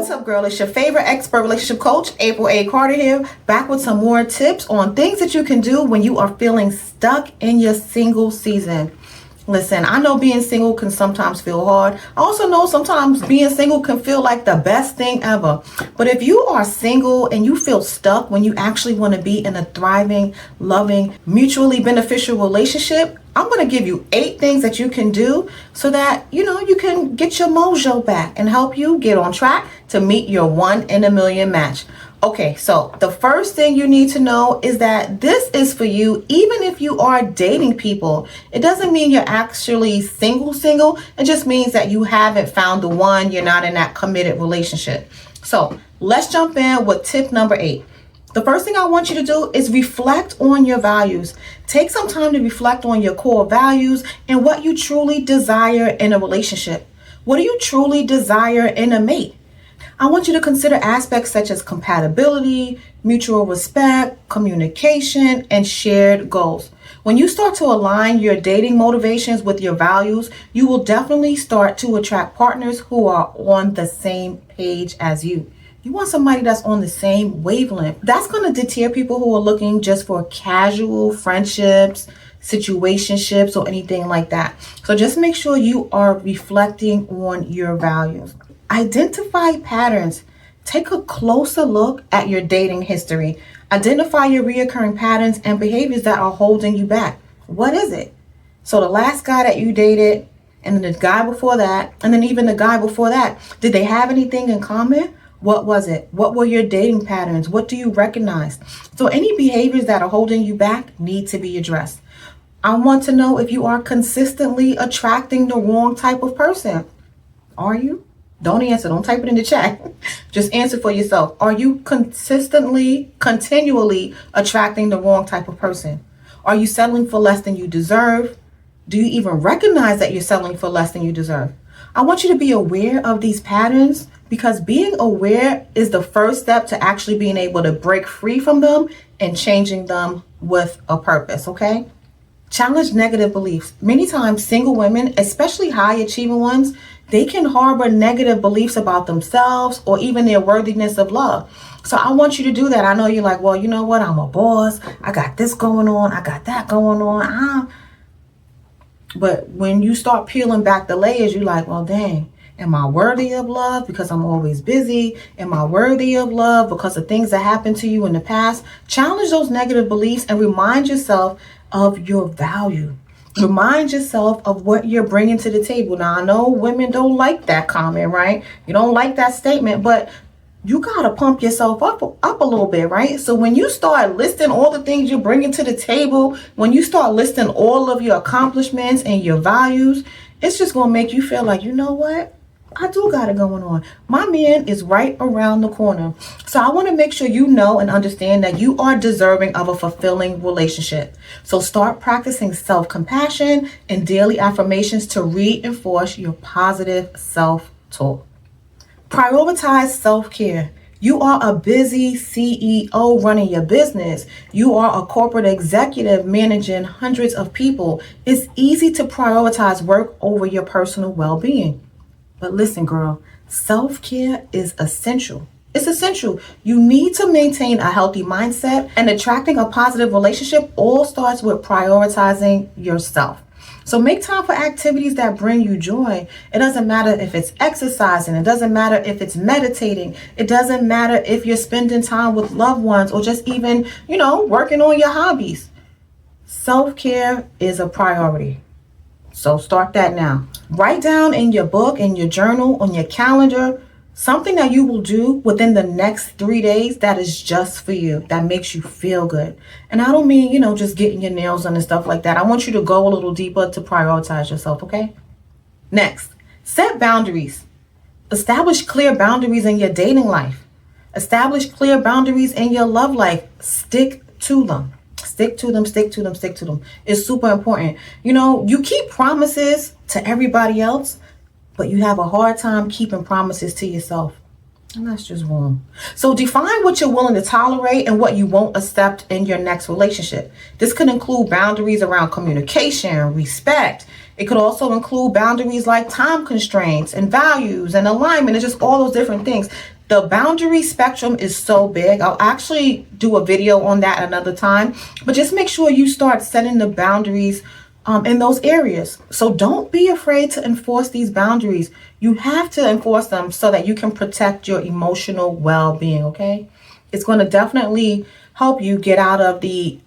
what's up, girl? It's your favorite expert relationship coach, April A. Carter here, back with some more tips on things that you can do when you are feeling stuck in your single season. Listen, I know being single can sometimes feel hard. I also know sometimes being single can feel like the best thing ever. But if you are single and you feel stuck when you actually want to be in a thriving, loving, mutually beneficial relationship, I'm going to give you 8 things that you can do so that, you can get your mojo back and help you get on track to meet your 1 in a million match. Okay, so the first thing you need to know is that this is for you even if you are dating people. It doesn't mean you're actually single. It just means that you haven't found the one, you're not in that committed relationship. So let's jump in with tip number 8. The first thing I want you to do is reflect on your values. Take some time to reflect on your core values and what you truly desire in a relationship. What do you truly desire in a mate? I want you to consider aspects such as compatibility, mutual respect, communication, and shared goals. When you start to align your dating motivations with your values, you will definitely start to attract partners who are on the same page as you. You want somebody that's on the same wavelength. That's going to deter people who are looking just for casual friendships, situationships, or anything like that. So just make sure you are reflecting on your values. Identify patterns. Take a closer look at your dating history. Identify your reoccurring patterns and behaviors that are holding you back. What is it? So the last guy that you dated, and then the guy before that, and then even the guy before that, did they have anything in common? What was it? What were your dating patterns? What do you recognize? So any behaviors that are holding you back need to be addressed. I want to know if you are consistently attracting the wrong type of person. Are you? Don't answer. Don't type it in the chat. Just answer for yourself. Are you continually attracting the wrong type of person? Are you settling for less than you deserve? Do you even recognize that you're settling for less than you deserve? I want you to be aware of these patterns because being aware is the first step to actually being able to break free from them and changing them with a purpose, okay? Challenge negative beliefs. Many times single women, especially high achieving ones, they can harbor negative beliefs about themselves or even their worthiness of love. So I want you to do that. I know you're like, well, you know what? I'm a boss. I got this going on. I got that going on. But when you start peeling back the layers, you're like, well, dang, am I worthy of love because I'm always busy? Am I worthy of love because of things that happened to you in the past? Challenge those negative beliefs and remind yourself of your value. Remind yourself of what you're bringing to the table. Now, I know women don't like that comment, right? You don't like that statement, but you got to pump yourself up a little bit, right? So when you start listing all the things you're bringing to the table, when you start listing all of your accomplishments and your values, it's just going to make you feel like, you know what? I do got it going on. My man is right around the corner. So I want to make sure you know and understand that you are deserving of a fulfilling relationship. So start practicing self-compassion and daily affirmations to reinforce your positive self-talk. Prioritize self-care. You are a busy CEO running your business. You are a corporate executive managing hundreds of people. It's easy to prioritize work over your personal well-being. But listen, girl, self-care is essential. It's essential. You need to maintain a healthy mindset, and attracting a positive relationship all starts with prioritizing yourself. So make time for activities that bring you joy. It doesn't matter if it's exercising. It doesn't matter if it's meditating. It doesn't matter if you're spending time with loved ones or just even, working on your hobbies. Self-care is a priority. So start that now. Write down in your book, in your journal, on your calendar, something that you will do within the next 3 days that is just for you, that makes you feel good. And I don't mean, just getting your nails done and stuff like that. I want you to go a little deeper to prioritize yourself, okay? Next, set boundaries. Establish clear boundaries in your dating life. Establish clear boundaries in your love life. Stick to them. Stick to them. It's super important. You keep promises to everybody else, but you have a hard time keeping promises to yourself. And that's just wrong. So define what you're willing to tolerate and what you won't accept in your next relationship. This could include boundaries around communication, respect. It could also include boundaries like time constraints and values and alignment and just all those different things. The boundary spectrum is so big. I'll actually do a video on that another time, but just make sure you start setting the boundaries in those areas. So don't be afraid to enforce these boundaries. You have to enforce them so that you can protect your emotional well-being, okay? It's going to definitely help you get out of the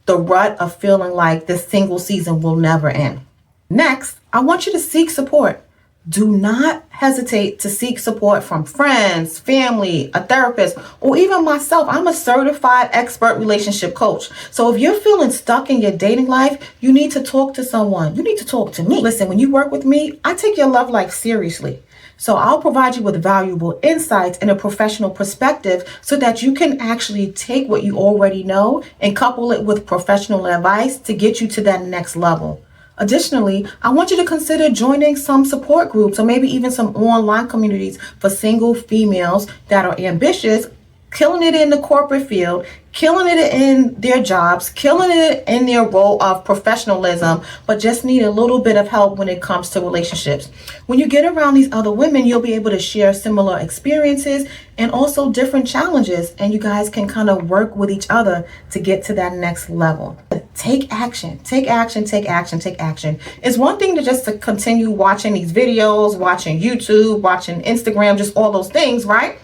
rut of feeling like this single season will never end. Next, I want you to seek support. Do not hesitate to seek support from friends, family, a therapist, or even myself. I'm a certified expert relationship coach. So if you're feeling stuck in your dating life, you need to talk to someone. You need to talk to me. Listen, when you work with me, I take your love life seriously. So I'll provide you with valuable insights and a professional perspective so that you can actually take what you already know and couple it with professional advice to get you to that next level. Additionally, I want you to consider joining some support groups or maybe even some online communities for single females that are ambitious, killing it in the corporate field, killing it in their jobs, killing it in their role of professionalism, but just need a little bit of help when it comes to relationships. When you get around these other women, you'll be able to share similar experiences and also different challenges, and you guys can kind of work with each other to get to that next level. Take action, take action, take action, take action. It's one thing to continue watching these videos, watching YouTube, watching Instagram, just all those things, right?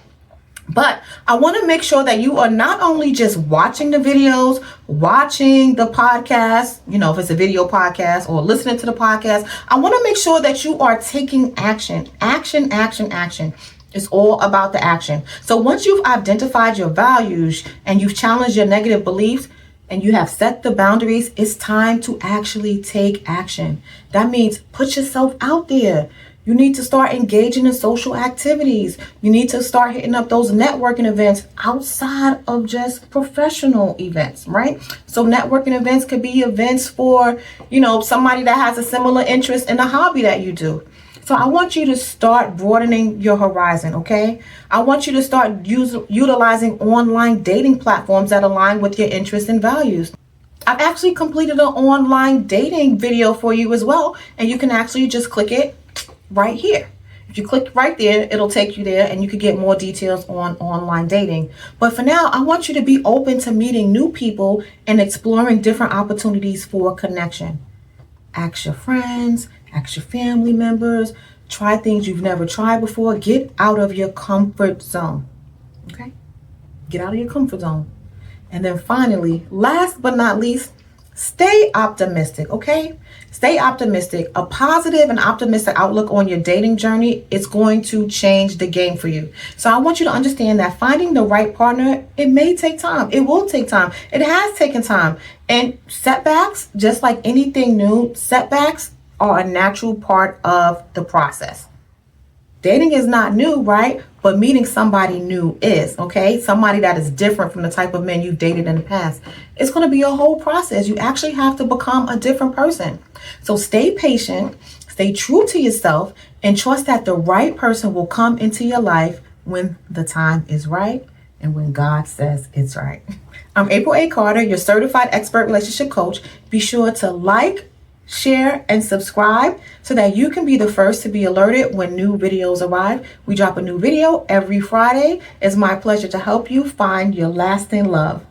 But I want to make sure that you are not only just watching the videos, watching the podcast, if it's a video podcast, or listening to the podcast. I want to make sure that you are taking action. Action, action, action. It's all about the action. So once you've identified your values and you've challenged your negative beliefs and you have set the boundaries, it's time to actually take action. That means put yourself out there. You need to start engaging in social activities. You need to start hitting up those networking events outside of just professional events, right? So networking events could be events for, somebody that has a similar interest in a hobby that you do. So I want you to start broadening your horizon, okay? I want you to start utilizing online dating platforms that align with your interests and values. I've actually completed an online dating video for you as well, and you can actually just click it right here. If you click right there, it'll take you there and you could get more details on online dating. But for now, I want you to be open to meeting new people and exploring different opportunities for connection. Ask your friends, ask your family members, try things you've never tried before. Get out of your comfort zone. Okay? Get out of your comfort zone. And then finally, last but not least, stay optimistic, okay? Stay optimistic. A positive and optimistic outlook on your dating journey is going to change the game for you. So I want you to understand that finding the right partner, it may take time. It will take time. It has taken time. And setbacks, just like anything new, setbacks are a natural part of the process. Dating is not new, right? But meeting somebody new is, okay? Somebody that is different from the type of men you've dated in the past. It's going to be a whole process. You actually have to become a different person. So stay patient, stay true to yourself, and trust that the right person will come into your life when the time is right and when God says it's right. I'm April A. Carter, your certified expert relationship coach. Be sure to like, share, and subscribe so that you can be the first to be alerted when new videos arrive. We drop a new video every Friday. It's my pleasure to help you find your lasting love.